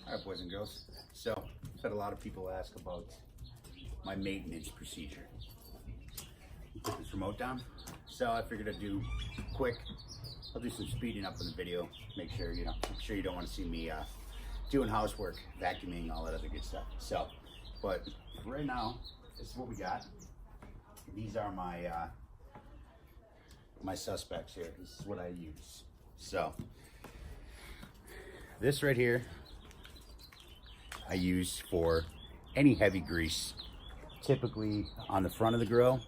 All right, boys and girls. So, I've had a lot of people ask about my maintenance procedure. Put this remote down. So I figured I'd do quick. I'll do some speeding up in the video. Make sure you don't want to see me doing housework, vacuuming, all that other good stuff. So, but right now, this is what we got. These are my my suspects here. This is what I use. So, this right here, I use for any heavy grease, typically on the front of the grill,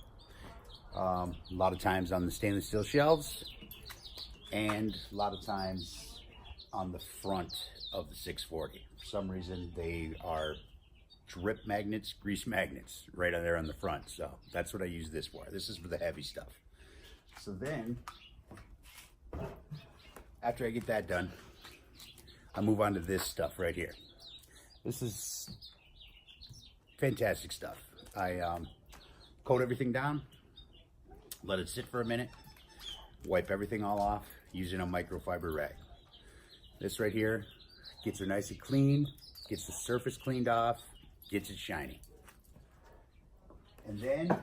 a lot of times on the stainless steel shelves, and a lot of times on the front of the 640. For some reason, they are drip magnets, grease magnets, right on there on the front. So that's what I use this for. This is for the heavy stuff. So then, after I get that done, I move on to this stuff right here. This is fantastic stuff. I coat everything down, let it sit for a minute, wipe everything all off using a microfiber rag. This right here gets it nice and clean, gets the surface cleaned off, gets it shiny. And then,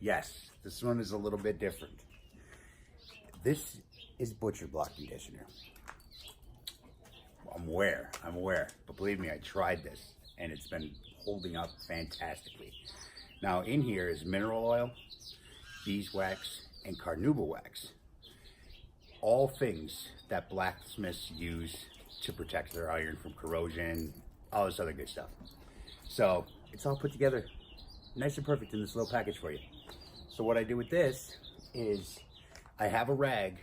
yes, this one is a little bit different. This is Butcher Block conditioner. I'm aware, but believe me, I tried this and it's been holding up fantastically. Now in here is mineral oil, beeswax, and carnauba wax. All things that blacksmiths use to protect their iron from corrosion, all this other good stuff. So it's all put together nice and perfect in this little package for you. So what I do with this is I have a rag,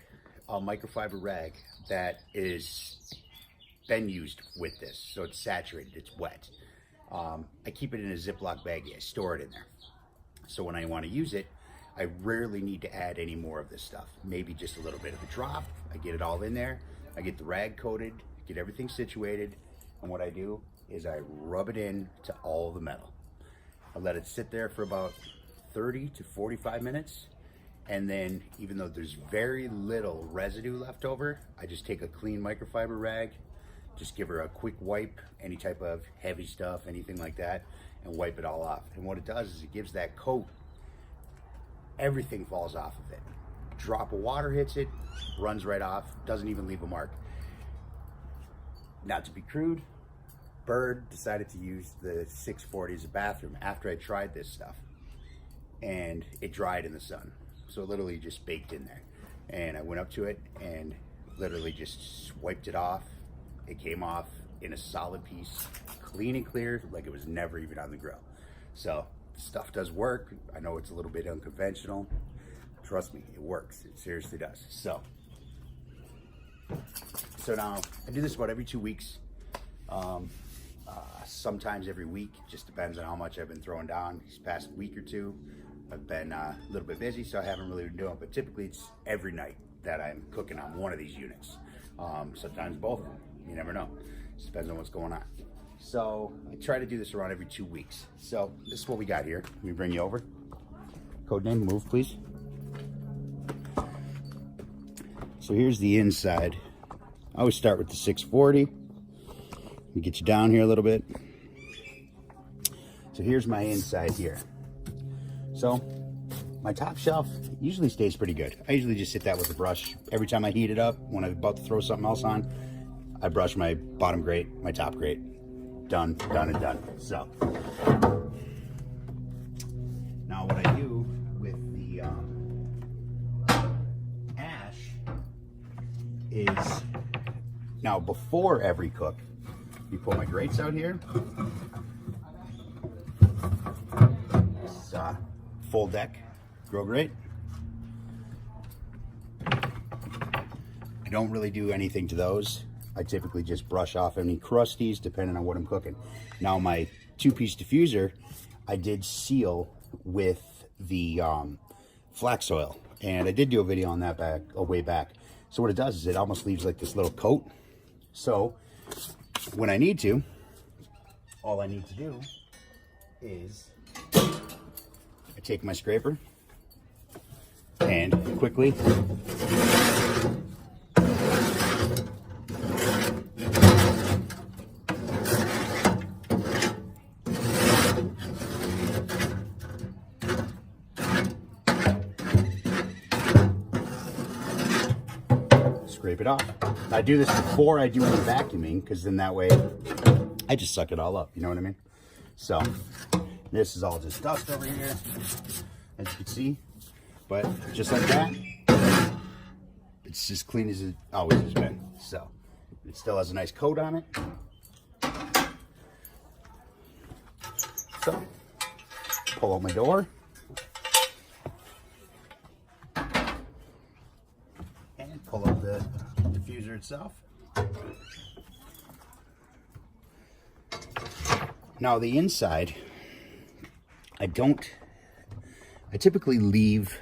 a microfiber rag that is been used with this, so it's saturated, it's wet. I keep it in a Ziploc baggie. I store it in there. So when I want to use it, I rarely need to add any more of this stuff. Maybe just a little bit of a drop. I get it all in there. I get the rag coated, get everything situated, and what I do is I rub it in to all the metal. I let it sit there for about 30 to 45 minutes, and then even though there's very little residue left over, I just take a clean microfiber rag, just give her a quick wipe, any type of heavy stuff, anything like that, and wipe it all off. And what it does is it gives that coat, everything falls off of it. Drop of water hits it, runs right off, doesn't even leave a mark. Not to be crude, Bird decided to use the 640 as a bathroom after I tried this stuff. And it dried in the sun. So it literally just baked in there. And I went up to it and literally just wiped it off. It came off in a solid piece, clean and clear, like it was never even on the grill. So stuff does work. I know it's a little bit unconventional. Trust me, it works. It seriously does. So now I do this about every 2 weeks. Sometimes every week, just depends on how much I've been throwing down. These past week or two, I've been a little bit busy, so I haven't really been doing it, but typically it's every night that I'm cooking on one of these units. Sometimes both of them, you never know. Just depends on what's going on. So I try to do this around every 2 weeks. So this is what we got here. Let me bring you over. Codename, move please. So here's the inside. I always start with the 640. Let me get you down here a little bit. So here's my inside here. So my top shelf usually stays pretty good. I usually just hit that with a brush. Every time I heat it up, when I'm about to throw something else on, I brush my bottom grate, my top grate. Done, done, and done. So now what I do with the ash is, now before every cook, you pull my grates out here. This full deck grill grate. I don't really do anything to those. I typically just brush off any crusties depending on what I'm cooking. Now my 2-piece diffuser, I did seal with the flax oil, and I did do a video on that way back. So what it does is it almost leaves like this little coat. So when I need to, all I need to do is I take my scraper and quickly scrape it off. I do this before I do any vacuuming, because then that way I just suck it all up, you know what I mean? So this is all just dust over here, as you can see. But just like that, it's as clean as it always has been. So it still has a nice coat on it. So pull out my door. And pull out the diffuser itself. Now the inside, I typically leave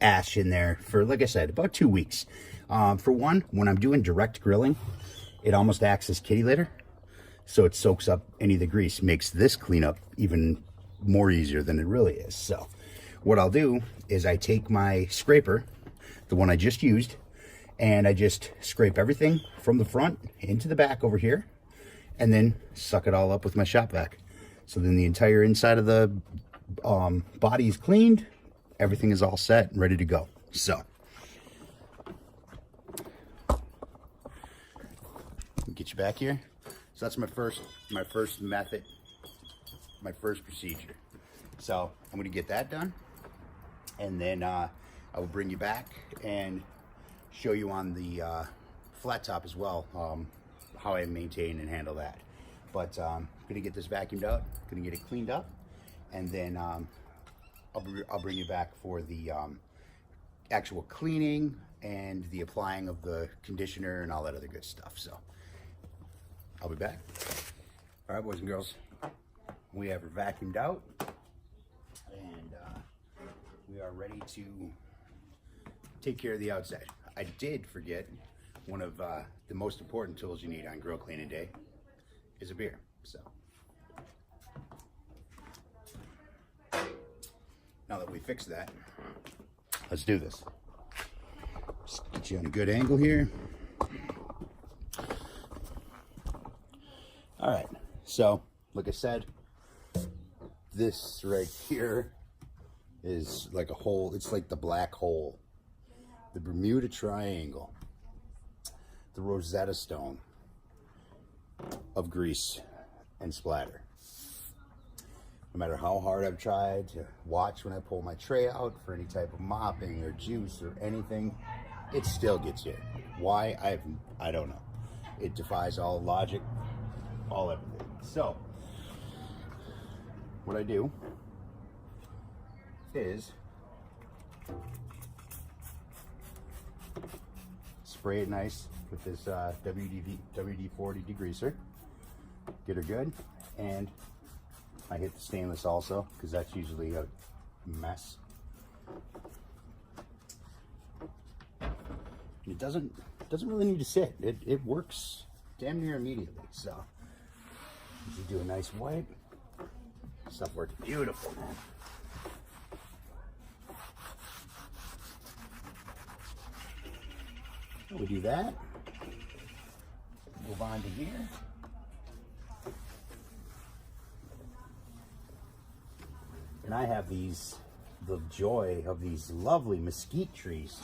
ash in there for, like I said, about 2 weeks. For one, when I'm doing direct grilling, it almost acts as kitty litter. So it soaks up any of the grease, makes this cleanup even more easier than it really is. So what I'll do is I take my scraper, the one I just used, and I just scrape everything from the front into the back over here, and then suck it all up with my shop vac. So then the entire inside of the body is cleaned, everything is all set and ready to go. So get you back here. So that's my first method, my first procedure. So I'm going to get that done, and then I will bring you back and show you on the flat top as well, how I maintain and handle that. But I'm going to get this vacuumed out, going to get it cleaned up, and then I'll bring you back for the actual cleaning and the applying of the conditioner and all that other good stuff. So I'll be back. All right, boys and girls, we have her vacuumed out, and we are ready to take care of the outside. I did forget one of the most important tools you need on grill cleaning day is a beer. So now that we fixed that, let's do this. Just get you on a good angle here. All right, so like I said, this right here is like a hole. It's like the black hole, the Bermuda Triangle, the Rosetta Stone of grease and splatter. No matter how hard I've tried to watch when I pull my tray out for any type of mopping or juice or anything, it still gets here. Why? I don't know. It defies all logic, all everything. So what I do is spray it nice with this WD-40 degreaser. Get her good, and I hit the stainless also because that's usually a mess. It doesn't really need to sit. It works damn near immediately. So you do a nice wipe. Stuff works beautiful, man. We do that. Move on to here. And I have the joy of these lovely mesquite trees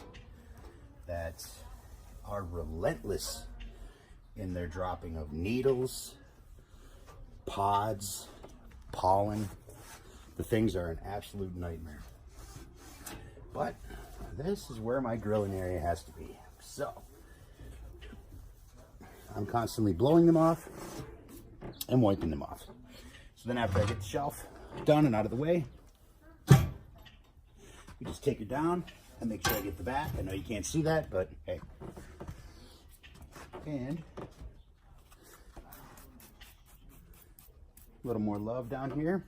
that are relentless in their dropping of needles, pods, pollen. The things are an absolute nightmare. But this is where my grilling area has to be. So I'm constantly blowing them off and wiping them off. So then after I get the shelf done and out of the way, we just take it down and make sure I get the back. I know you can't see that, but hey. And a little more love down here.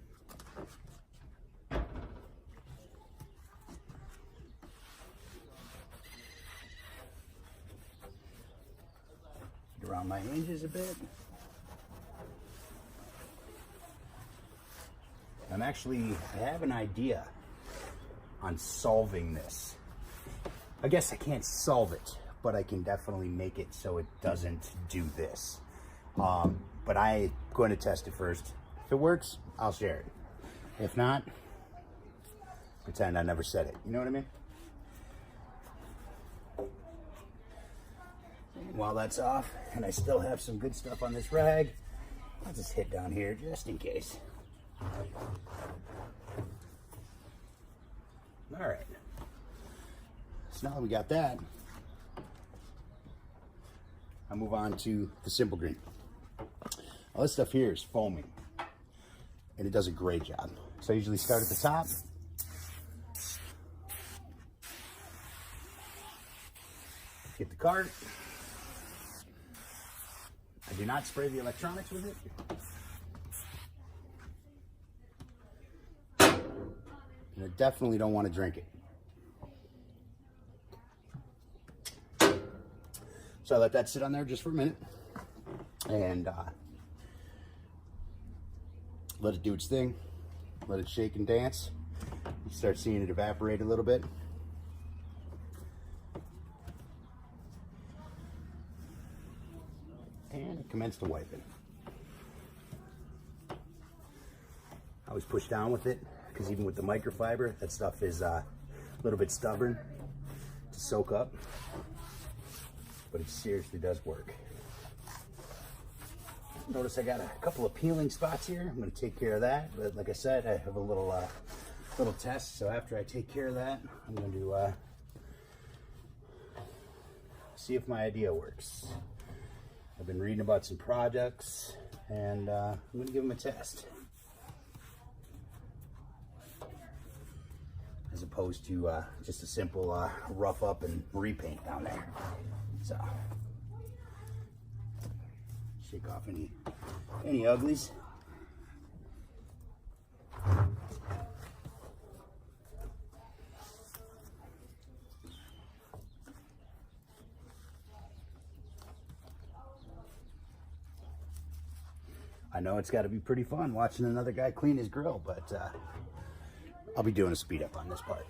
Get around my hinges a bit. I have an idea on solving this. I guess I can't solve it, but I can definitely make it so it doesn't do this. But I'm going to test it first. If it works, I'll share it. If not, pretend I never said it. You know what I mean? And while that's off, and I still have some good stuff on this rag, I'll just hit down here just in case. All right. So now that we got that, I move on to the Simple Green. All this stuff here is foaming, and it does a great job. So I usually start at the top. Get the cart. I do not spray the electronics with it. And I definitely don't want to drink it. So I let that sit on there just for a minute and let it do its thing. Let it shake and dance. You start seeing it evaporate a little bit. And commence the wiping. I always push down with it because even with the microfiber, that stuff is a little bit stubborn to soak up, but it seriously does work. Notice I got a couple of peeling spots here. I'm going to take care of that, but like I said, I have a little test. So after I take care of that, I'm going to see if my idea works. I've been reading about some projects, and I'm going to give them a test. As opposed to just a simple rough up and repaint down there. So, shake off any uglies. I know it's got to be pretty fun watching another guy clean his grill, but I'll be doing a speed up on this part.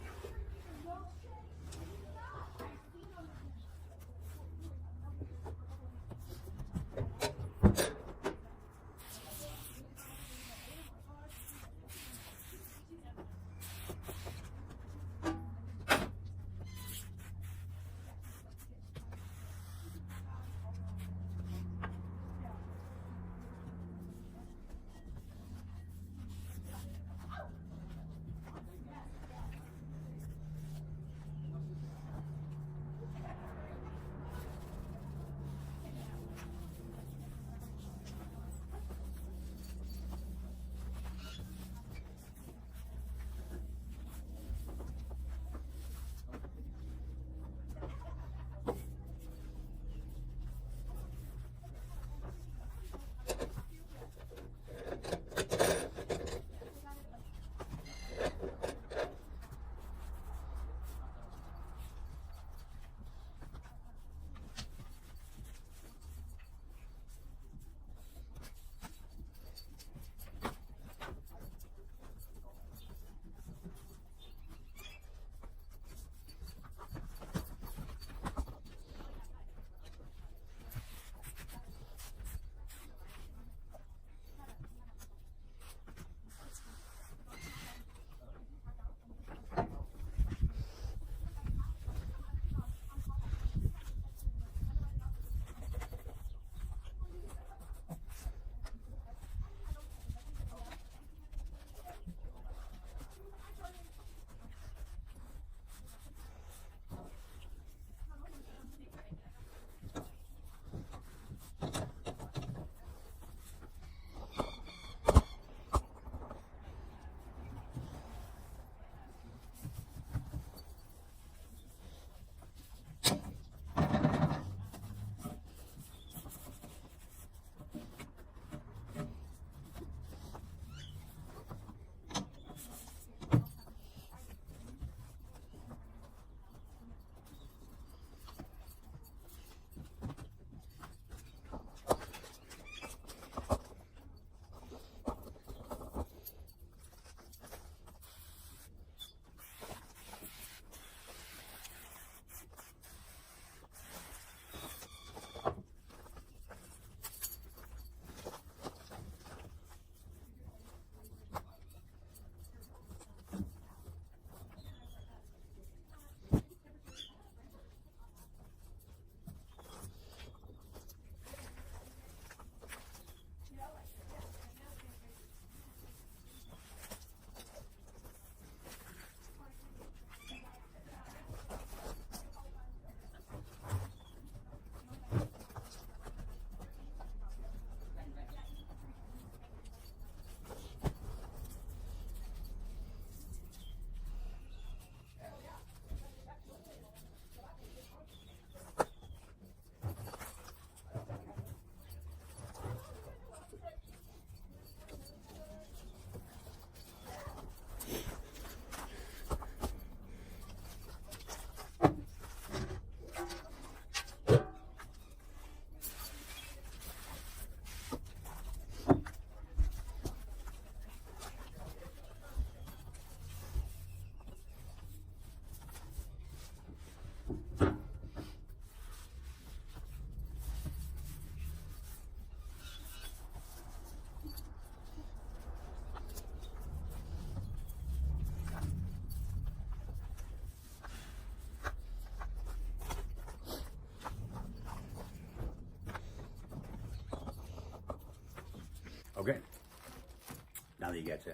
you get to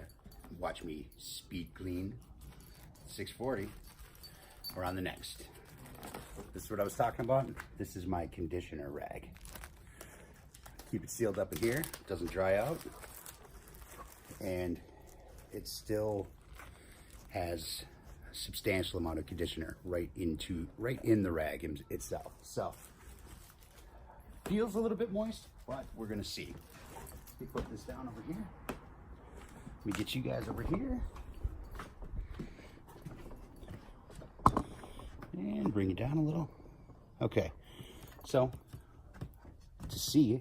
watch me speed clean 640. We're on the next. This is what I was talking about. This is my conditioner rag. Keep it sealed up in here, doesn't dry out, and it still has a substantial amount of conditioner right in the rag itself. So feels a little bit moist, but we're gonna see. Let me put this down over here. Let me get you guys over here. And bring it down a little. Okay, so to see,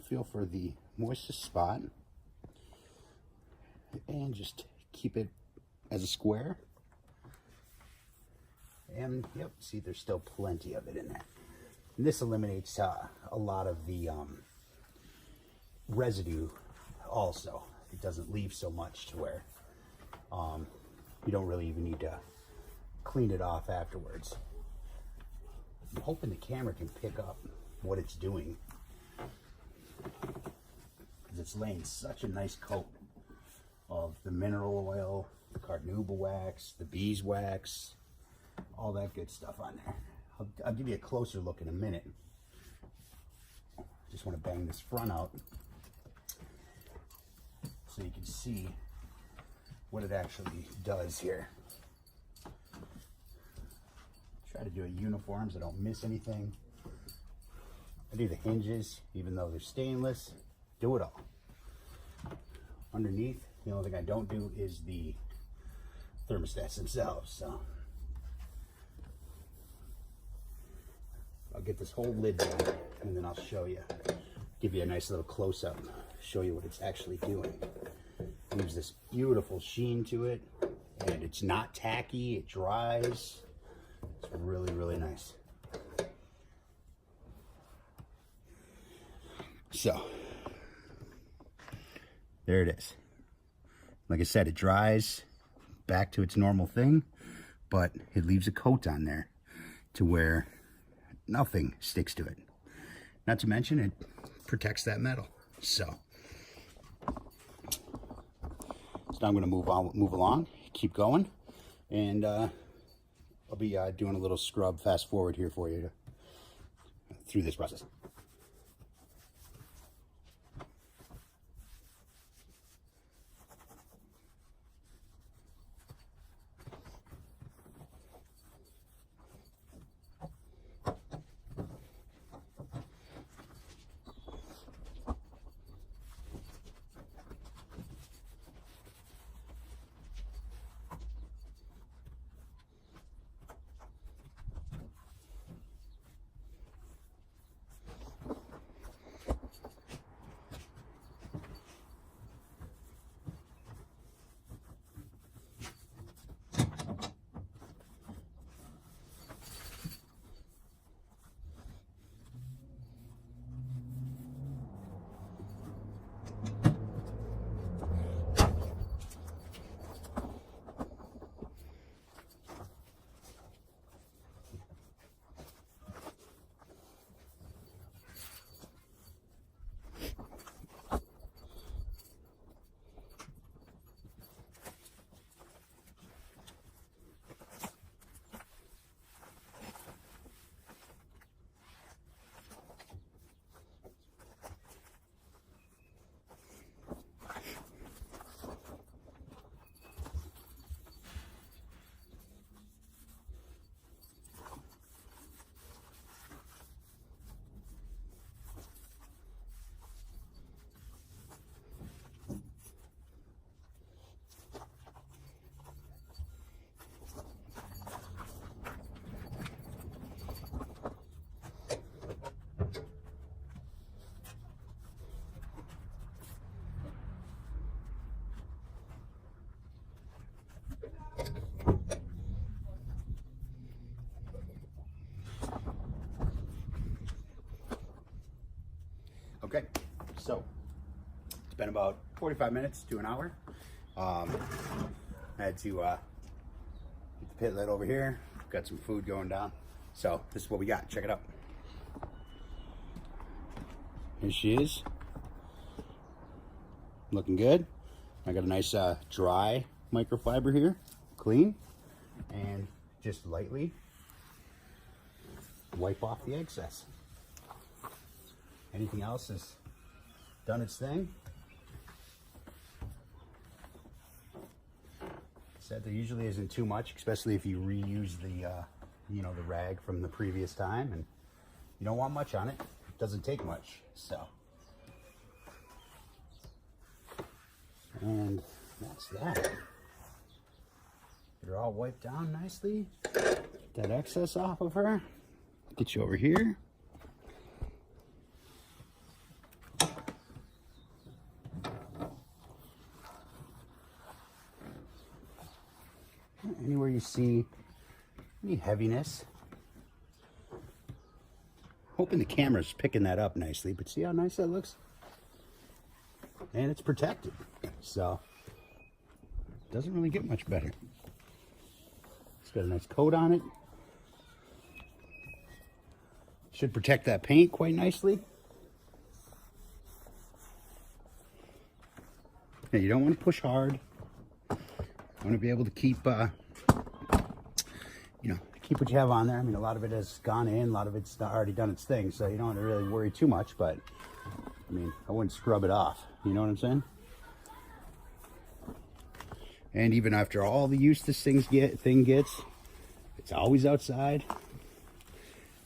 feel for the moistest spot and just keep it as a square. And yep, see, there's still plenty of it in there. And this eliminates a lot of the residue also. It doesn't leave so much to where you don't really even need to clean it off afterwards. I'm hoping the camera can pick up what it's doing, because it's laying such a nice coat of the mineral oil, the carnauba wax, the beeswax, all that good stuff on there. I'll give you a closer look in a minute. Just want to bang this front out so you can see what it actually does here. Try to do it uniform so I don't miss anything. I do the hinges, even though they're stainless. Do it all. Underneath, the only thing I don't do is the thermostats themselves. So I'll get this whole lid down and then I'll show you. Give you a nice little close-up. Show you what it's actually doing. It leaves this beautiful sheen to it, and it's not tacky. It dries. It's really, really nice. So, there it is. Like I said, it dries back to its normal thing, but it leaves a coat on there to where nothing sticks to it. Not to mention, it protects that metal. So now I'm going to move along, keep going, and I'll be doing a little scrub fast forward here for you through this process. Okay, so it's been about 45 minutes to an hour. I had to get the pit lid over here. Got some food going down. So this is what we got. Check it out. Here she is. looking good. I got a nice dry microfiber here, clean, and just lightly wipe off the excess. Anything else has done its thing. Said there usually isn't too much, especially if you reuse the you know, the rag from the previous time, and you don't want much on it. It doesn't take much, so. And that's that. They're all wiped down nicely. Get that excess off of her. Get you over here. Anywhere you see any heaviness. Hoping the camera's picking that up nicely, but see how nice that looks? And it's protected, so it doesn't really get much better. It's got a nice coat on it. Should protect that paint quite nicely. Now, you don't want to push hard. You want to be able to keep, you know, keep what you have on there. I mean, a lot of it has gone in, a lot of it's already done its thing, so you don't want to really worry too much, but I mean, I wouldn't scrub it off. You know what I'm saying? And even after all the use this thing gets, it's always outside.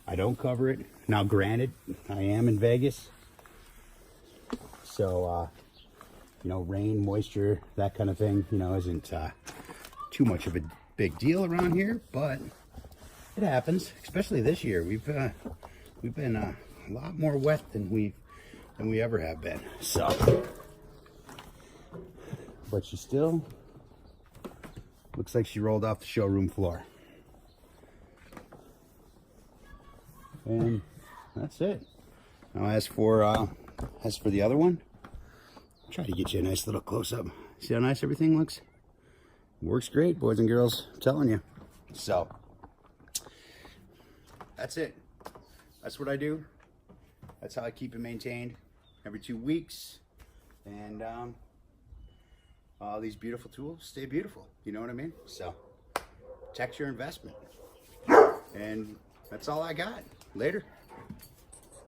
I don't cover it. Now, granted, I am in Vegas, so you know, rain, moisture, that kind of thing, you know, isn't too much of a big deal around here, but it happens. Especially this year, we've been a lot more wet than we ever have been. So, but she still looks like she rolled off the showroom floor. And that's it. Now, as for the other one, try to get you a nice little close-up. See how nice everything looks? Works great, boys and girls, I'm telling you. So, that's it. That's what I do. That's how I keep it maintained. Every 2 weeks. And all these beautiful tools stay beautiful. You know what I mean? So, protect your investment. And that's all I got. Later.